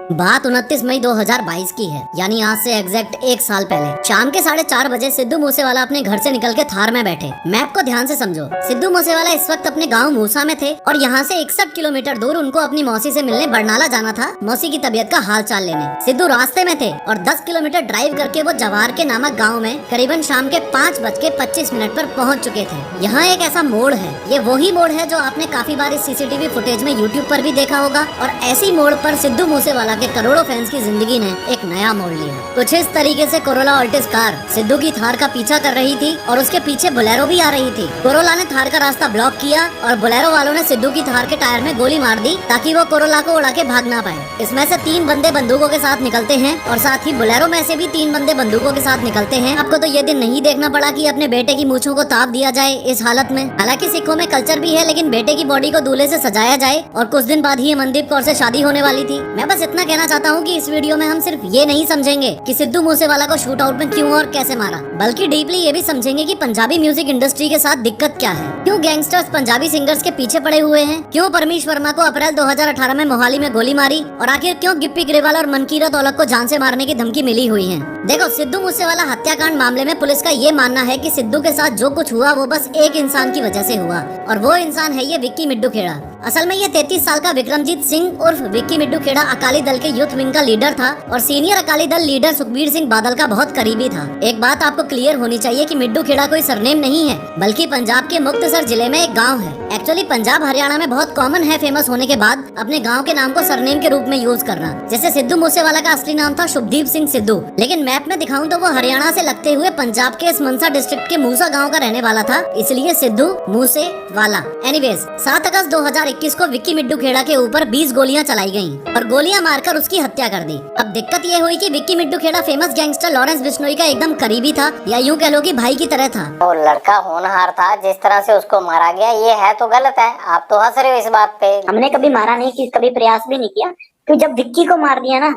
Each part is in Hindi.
बात 29 मई 2022 की है, यानी आज से एग्जैक्ट एक साल पहले शाम के 4:30 बजे सिद्धू मूसेवाला अपने घर से निकल के थार में बैठे। मैप को ध्यान से समझो। सिद्धू मूसेवाला इस वक्त अपने गांव मूसा में थे और यहाँ से 61 किलोमीटर दूर उनको अपनी मौसी से मिलने बरनाला जाना था, मौसी की तबीयत का हाल चाल लेने। सिद्धू रास्ते में थे और 10 किलोमीटर ड्राइव करके वो जवार के नामक गाँव में करीबन शाम के 5:25 पर पहुँच चुके थे। यहाँ एक ऐसा मोड़ है, ये वही मोड़ है जो आपने काफी बार इस CCTV फुटेज में YouTube पर भी देखा होगा, और ऐसी मोड़ पर सिद्धू मूसेवाला के करोड़ों फैंस की जिंदगी ने एक नया मोड़ लिया। कुछ इस तरीके से कोरोला ऑल्टिस कार सिद्धू की थार का पीछा कर रही थी और उसके पीछे बोलेरो भी आ रही थी। कोरोला ने थार का रास्ता ब्लॉक किया और बोलेरो वालों ने सिद्धू की थार के टायर में गोली मार दी ताकि वो कोरोला को उड़ा के भाग ना पाए। इसमें से 3 बंदे बंदूकों के साथ निकलते हैं और साथ ही बोलेरो में से भी 3 बंदे बंदूकों के साथ निकलते हैं। आपको तो ये दिन नहीं देखना पड़ा कि अपने बेटे की मूंछों को ताप दिया जाए इस हालत में। हालांकि सिखों में कल्चर भी है, लेकिन बेटे की बॉडी को दूल्हे से सजाया जाए, और कुछ दिन बाद ही मनदीप कौर से शादी होने वाली थी। मैं बस इतना कहना चाहता हूँ कि इस वीडियो में हम सिर्फ ये नहीं समझेंगे कि सिद्धू मूसेवाला को शूट आउट में क्यों और कैसे मारा, बल्कि डीपली ये भी समझेंगे कि पंजाबी म्यूजिक इंडस्ट्री के साथ दिक्कत क्या है, क्यों गैंगस्टर्स पंजाबी सिंगर्स के पीछे पड़े हुए हैं, क्यों परमीश वर्मा को अप्रैल 2018 में मोहाली में गोली मारी, और आखिर क्यों गिप्पी ग्रेवाल और मनकीरत औलख को जान से मारने की धमकी मिली हुई है। देखो, सिद्धू मूसेवाला हत्याकांड मामले में पुलिस का ये मानना है कि सिद्धू के साथ जो कुछ हुआ वो बस एक इंसान की वजह से हुआ, और वो इंसान है ये विक्की मिड्डू खेड़ा। असल में ये 33 साल का विक्रमजीत सिंह उर्फ विक्की मिड्डू खेड़ा अकाली दल के यूथ विंग का लीडर था और सीनियर अकाली दल लीडर सुखबीर सिंह बादल का बहुत करीबी था। एक बात आपको क्लियर होनी चाहिए कि मिड्डू खेड़ा कोई सरनेम नहीं है, बल्कि पंजाब के मुक्तसर जिले में एक गांव है। एक्चुअली पंजाब हरियाणा में बहुत कॉमन है फेमस होने के बाद अपने गांव के नाम को सरनेम के रूप में यूज करना। जैसे सिद्धू मूसेवाला का असली नाम था शुभदीप सिंह सिद्धू, लेकिन मैप में दिखाऊं तो वो हरियाणा से लगते हुए पंजाब के इस मनसा डिस्ट्रिक्ट के मूसा गाँव का रहने वाला था, इसलिए सिद्धू मूसेवाला। एनीवेज 7 अगस्त 2021 को विक्की मिड्डू खेड़ा के ऊपर 20 गोलियां चलाई गयी और गोलियां मारकर उसकी हत्या कर दी। अब दिक्कत ये हुई कि विक्की मिड्डू खेड़ा फेमस गैंगस्टर लॉरेंस बिश्नोई का एकदम करीबी था, या यूं कह लो कि भाई की तरह था। वो लड़का होनहार था, जिस तरह से उसको मारा गया ये है तो गलत है। आप तो हंस रहे हो इस बात पे। हमने कभी मारा नहीं, कभी प्रयास भी नहीं किया। तो जब विक्की को मार दिया ना,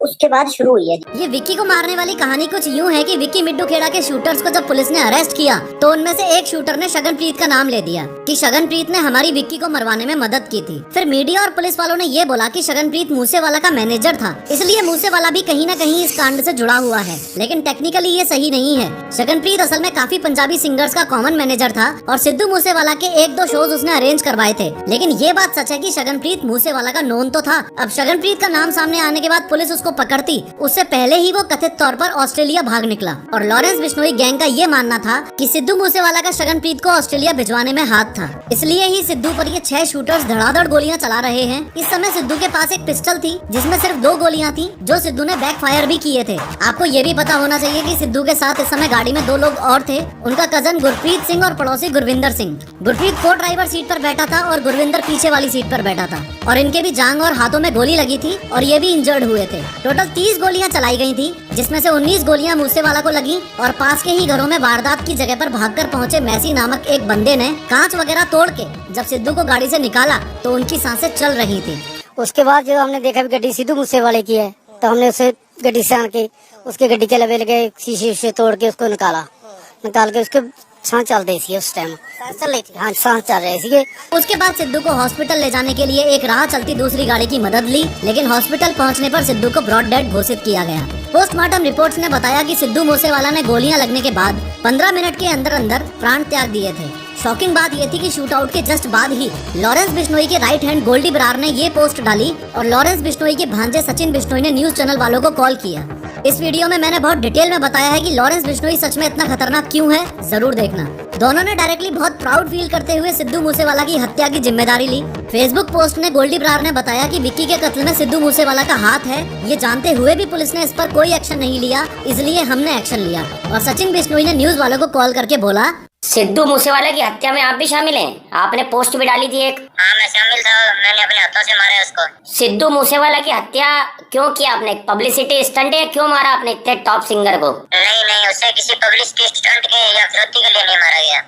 उसके बाद शुरू हुई है ये विक्की को मारने वाली कहानी। कुछ यूं है कि विक्की मिड्डू खेड़ा के शूटर्स को जब पुलिस ने अरेस्ट किया तो उनमें से एक शूटर ने शगनप्रीत का नाम ले दिया कि शगनप्रीत ने हमारी विक्की को मरवाने में मदद की थी। फिर मीडिया और पुलिस वालों ने ये बोला कि शगनप्रीत मूसेवाला का मैनेजर था, इसलिए मूसेवाला भी कहीं न कहीं इस कांड से जुड़ा हुआ है। लेकिन टेक्निकली ये सही नहीं है। शगनप्रीत असल में काफी पंजाबी सिंगर्स का कॉमन मैनेजर था और सिद्धू मूसेवाला के 1-2 शोज उसने अरेंज करवाए थे। लेकिन ये बात सच है कि शगनप्रीत मूसेवाला का नोन तो था। अब शगनप्रीत का नाम सामने आने के बाद पुलिस उसको पकड़ती, उससे पहले ही वो कथित तौर पर ऑस्ट्रेलिया भाग निकला। और लॉरेंस बिश्नोई गैंग का ये मानना था कि सिद्धू मूसेवाला का शगनप्रीत को ऑस्ट्रेलिया भिजवाने में हाथ था, इसलिए ही सिद्धू पर ये 6 शूटर्स धड़ाधड़ गोलियां चला रहे हैं। इस समय सिद्धू के पास एक पिस्टल थी जिसमें सिर्फ 2 गोलियां थी, जो सिद्धू ने बैक फायर भी किए थे। आपको ये भी पता होना चाहिए कि सिद्धू के साथ इस समय गाड़ी में 2 लोग और थे, उनका कजन गुरप्रीत सिंह और पड़ोसी गुरविंदर सिंह। गुरप्रीत को ड्राइवर सीट पर बैठा था और गुरविंदर पीछे वाली सीट पर बैठा था, और इनके भी जांग और हाथों में गोली लगी थी और ये भी इंजर्ड हुए थे। टोटल 30 गोलियां चलाई गई थी, जिसमें से 19 गोलियां मूसेवाला को लगी, और पास के ही घरों में वारदात की जगह पर भागकर पहुंचे मैसी नामक एक बंदे ने कांच वगैरह तोड़ के जब सिद्धू को गाड़ी से निकाला तो उनकी सांसें चल रही थी। उसके बाद जब हमने देखा गड्डी सिद्धू मूसेवाले की है तो हमने उसे गड्डी से आन के उसके गड्डी के लगे लगे शीशे तोड़ के उसको निकाल के उसके सांस चल रही थी। उस टाइम चल रही थी, हाँ सांस चल रही थी। उसके बाद सिद्धू को हॉस्पिटल ले जाने के लिए एक राह चलती दूसरी गाड़ी की मदद ली, लेकिन हॉस्पिटल पहुंचने पर सिद्धू को ब्रॉड डेड घोषित किया गया। पोस्टमार्टम रिपोर्ट्स ने बताया कि सिद्धू मूसेवाला ने गोलियां लगने के बाद 15 मिनट के अंदर प्राण त्याग दिए थे। शॉकिंग बात ये थी कि शूट आउट के जस्ट बाद ही लॉरेंस बिश्नोई के राइट हैंड गोल्डी बरार ने ये पोस्ट डाली और लॉरेंस बिश्नोई के भांजे सचिन बिश्नोई ने न्यूज चैनल वालों को कॉल किया। इस वीडियो में मैंने बहुत डिटेल में बताया है कि लॉरेंस बिश्नोई सच में इतना खतरनाक क्यों है, जरूर देखना। दोनों ने डायरेक्टली बहुत प्राउड फील करते हुए सिद्धू मूसेवाला की हत्या की जिम्मेदारी ली। फेसबुक पोस्ट में गोल्डी बरार ने बताया कि विक्की के कत्ल में सिद्धू मूसेवाला का हाथ है। ये जानते हुए भी पुलिस ने इस पर कोई एक्शन नहीं लिया, इसलिए हमने एक्शन लिया। और सचिन बिश्नोई ने न्यूज वालों को कॉल करके बोला, सिद्धू मूसेवाला की हत्या में आप भी शामिल हैं? आपने पोस्ट भी डाली थी एक। हाँ मैं शामिल था, मैंने अपने हाथों से मारा उसको। सिद्धू मूसेवाला की हत्या क्यों किया आपने? पब्लिसिटी स्टंट है? क्यों मारा आपने इतने टॉप सिंगर को? नहीं, उसे किसी पब्लिसिटी स्टंट के या फिरौती के लिए नहीं मारा गया।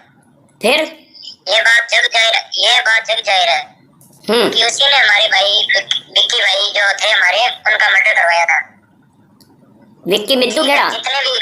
फिर ये बात जग जाहिर है कि उसी ने हमारे भाई विक्की भाई जो थे हमारे, उनका मर्डर करवाया था। विक्की मिड्डू खेड़ा? जितने भी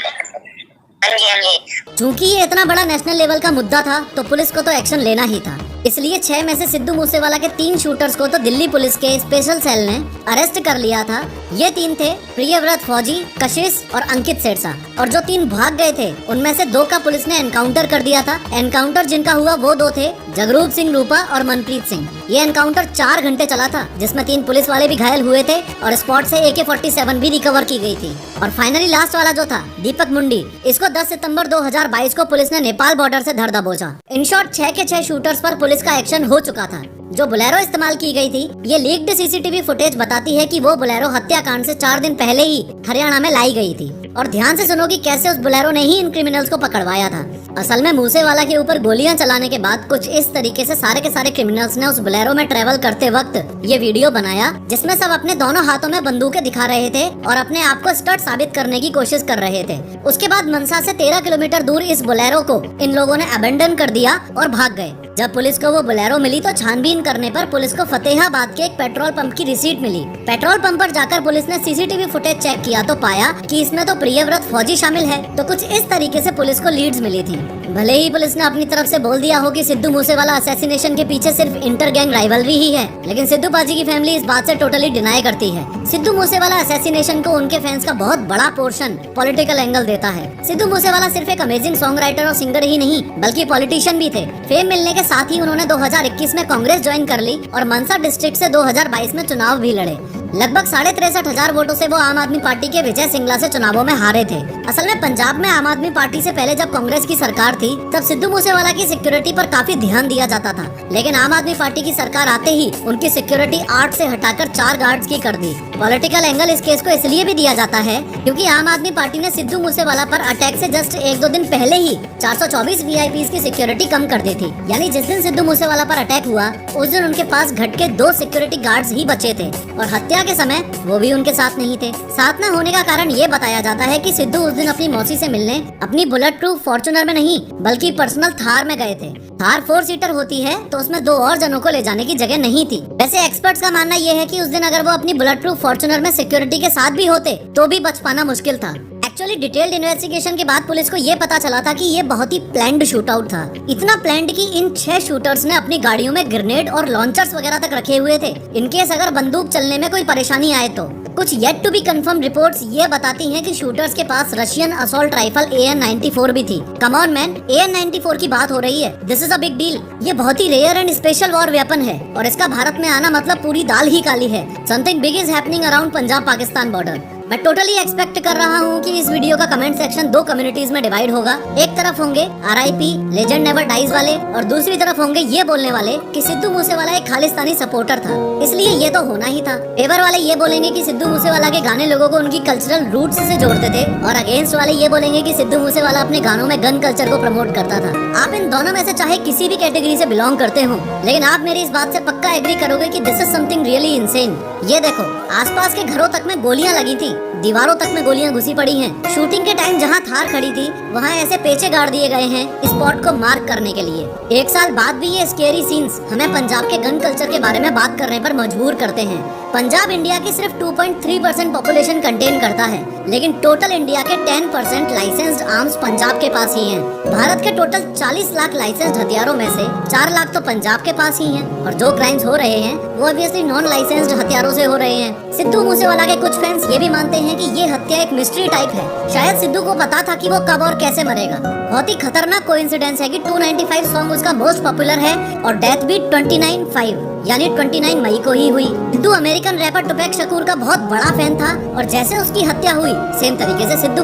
हाँ जी। चूँकि ये इतना बड़ा नेशनल लेवल का मुद्दा था तो पुलिस को तो एक्शन लेना ही था। इसलिए 6 में से सिद्धू मूसेवाला के 3 शूटर्स को तो दिल्ली पुलिस के स्पेशल सेल ने अरेस्ट कर लिया था। ये 3 थे प्रियव्रत फौजी, कशिश और अंकित सिरसा। और जो 3 भाग गए थे उनमें से 2 का पुलिस ने एनकाउंटर कर दिया था। एनकाउंटर जिनका हुआ वो 2 थे, जगरूप सिंह रूपा और मनप्रीत सिंह। ये एनकाउंटर 4 घंटे चला था, जिसमें 3 पुलिस वाले भी घायल हुए थे और स्पॉट से AK-47 भी रिकवर की गई थी। और फाइनली लास्ट वाला जो था दीपक मुंडी, इसको 10 सितंबर 2022 को पुलिस ने नेपाल बॉर्डर से धर दबोचा। इन शॉर्ट 6 के 6 शूटर्स पर पुलिस का एक्शन हो चुका था। जो बोलेरो इस्तेमाल की गई थी, ये लीक्ड CCTV फुटेज बताती है कि वो बोलेरो हत्याकांड से 4 दिन पहले ही हरियाणा में लाई गई थी। और ध्यान से सुनो कि कैसे उस बोलेरो ने ही इन क्रिमिनल्स को पकड़वाया था। असल में मूसेवाला के ऊपर गोलियां चलाने के बाद कुछ इस तरीके से सारे के सारे क्रिमिनल्स ने उस बोलेरो में ट्रेवल करते वक्त ये वीडियो बनाया, जिसमें सब अपने दोनों हाथों में बंदूकें दिखा रहे थे और अपने आप को स्टड साबित करने की कोशिश कर रहे थे। उसके बाद मनसा से 13 किलोमीटर दूर इस बोलेरो को इन लोगों ने अबेंडन कर दिया और भाग गए। जब पुलिस को वो बोलेरो मिली तो छानबीन करने पर पुलिस को फतेहाबाद के एक पेट्रोल पंप की रिसीट मिली। पेट्रोल पंप पर जाकर पुलिस ने CCTV फुटेज चेक किया तो पाया कि इसमें तो प्रियव्रत फौजी शामिल है। तो कुछ इस तरीके से पुलिस को लीड्स मिली थी। भले ही पुलिस ने अपनी तरफ से बोल दिया हो कि सिद्धू मूसेवाला असैसिनेशन के पीछे सिर्फ इंटर गैंग राइवलरी ही है, लेकिन सिद्धू बाजी की फैमिली इस बात से टोटली डिनाई करती है। सिद्धू मूसेवाला असैसिनेशन को उनके फैंस का बहुत बड़ा पोर्शन पॉलिटिकल एंगल देता है। सिद्धू मूसेवाला सिर्फ एक अमेजिंग सॉन्ग राइटर और सिंगर ही नहीं बल्कि पॉलिटिशियन भी थे। फेम मिलने के साथ ही उन्होंने 2021 में कांग्रेस ज्वाइन कर ली और मनसा डिस्ट्रिक्ट से 2022 में चुनाव भी लड़े। लगभग 63,500 वोटों से वो आम आदमी पार्टी के विजय सिंगला से चुनावों में हारे थे। असल में पंजाब में आम आदमी पार्टी से पहले जब कांग्रेस की सरकार थी तब सिद्धू मूसेवाला की सिक्योरिटी पर काफी ध्यान दिया जाता था, लेकिन आम आदमी पार्टी की सरकार आते ही उनकी सिक्योरिटी 8 से हटाकर 4 गार्ड्स की कर दी। पॉलिटिकल एंगल इस केस को इसलिए भी दिया जाता है क्योंकि आम आदमी पार्टी ने सिद्धू मूसेवाला पर अटैक से जस्ट 1-2 दिन पहले ही 424 VIPs की सिक्योरिटी कम कर दी थी। यानी जिस दिन सिद्धू मूसेवाला पर अटैक हुआ उस दिन उनके पास घट के 2 सिक्योरिटी गार्ड्स ही बचे थे और हत्या के समय वो भी उनके साथ नहीं थे। साथ न होने का कारण ये बताया जाता है कि सिद्धू उस दिन अपनी मौसी से मिलने अपनी बुलेट प्रूफ फॉर्च्यूनर में नहीं बल्कि पर्सनल थार में गए थे। थार 4 सीटर होती है तो उसमें 2 और जनों को ले जाने की जगह नहीं थी। वैसे एक्सपर्ट्स का मानना ये है कि उस दिन अगर वो अपनी बुलेट प्रूफ फॉर्च्यूनर में सिक्योरिटी के साथ भी होते तो भी बच पाना मुश्किल था। एक्चुअली डिटेल्ड इन्वेस्टिगेशन के बाद पुलिस को ये पता चला था कि ये बहुत ही प्लान्ड शूटआउट था। इतना प्लान्ड कि इन 6 शूटर्स ने अपनी गाड़ियों में ग्रेनेड और लॉन्चर्स वगैरह तक रखे हुए थे, इनकेस अगर बंदूक चलने में कोई परेशानी आए तो। कुछ yet to be confirm reports ये बताती हैं कि शूटर्स के पास रशियन असॉल्ट राइफल AN-94 भी थी। कम ऑन मैन, AN-94 की बात हो रही है, this is a big deal. ये बहुत ही rare and special war weapon है और इसका भारत में आना मतलब पूरी दाल ही काली है। Something big is happening around Punjab Pakistan border. मैं टोटली एक्सपेक्ट कर रहा हूँ कि इस वीडियो का कमेंट सेक्शन 2 कम्युनिटीज में डिवाइड होगा। एक तरफ होंगे RIP लेजेंड नेवर डाइज वाले और दूसरी तरफ होंगे ये बोलने वाले कि सिद्धू मूसेवाला एक खालिस्तानी सपोर्टर था, इसलिए ये तो होना ही था। फेवर वाले ये बोलेंगे कि सिद्धू मूसेवाला के गाने लोगों को उनकी कल्चरल रूट्स से जोड़ते थे और अगेंस्ट वाले ये बोलेंगे कि सिद्धू मूसेवाला अपने गानों में गन कल्चर को प्रमोट करता था। आप इन दोनों में से चाहे किसी भी कैटेगरी से बिलोंग करते हो, लेकिन आप मेरी इस बात से पक्का एग्री करोगे कि this is something really insane. ये देखो, आसपास के घरों तक में गोलियां लगी थी, दीवारों तक में गोलियां घुसी पड़ी हैं। शूटिंग के टाइम जहां थार खड़ी थी वहां ऐसे पेचे गाड़ दिए गए हैं स्पॉट को मार्क करने के लिए। 1 साल बाद भी ये स्केरी सीन्स हमें पंजाब के गन कल्चर के बारे में बात करने पर मजबूर करते हैं। पंजाब इंडिया की सिर्फ 2.3% पॉपुलेशन कंटेन करता है, लेकिन टोटल इंडिया के 10% लाइसेंस्ड आर्म्स पंजाब के पास ही हैं। भारत के टोटल 40 लाख लाइसेंस्ड हथियारों में से 4 लाख तो पंजाब के पास ही हैं और जो क्राइम्स हो रहे हैं वो ऑब्वियसली नॉन लाइसेंस्ड हथियारों से हो रहे हैं। सिद्धू मूसेवाला के कुछ फैंस ये भी मानते हैं कि ये हत्या एक मिस्ट्री टाइप है। शायद सिद्धू को पता था कि वो कब और कैसे मरेगा। बहुत ही खतरनाक कोइंसिडेंस है कि 295 सॉन्ग उसका मोस्ट पॉपुलर है और डेथ भी 29/5 यानी 29 मई को ही हुई। सिद्धू अमेरिकन रैपर टुपैक शकूर का बहुत बड़ा फैन था और जैसे उसकी हत्या हुई सेम तरीके से सिद्धू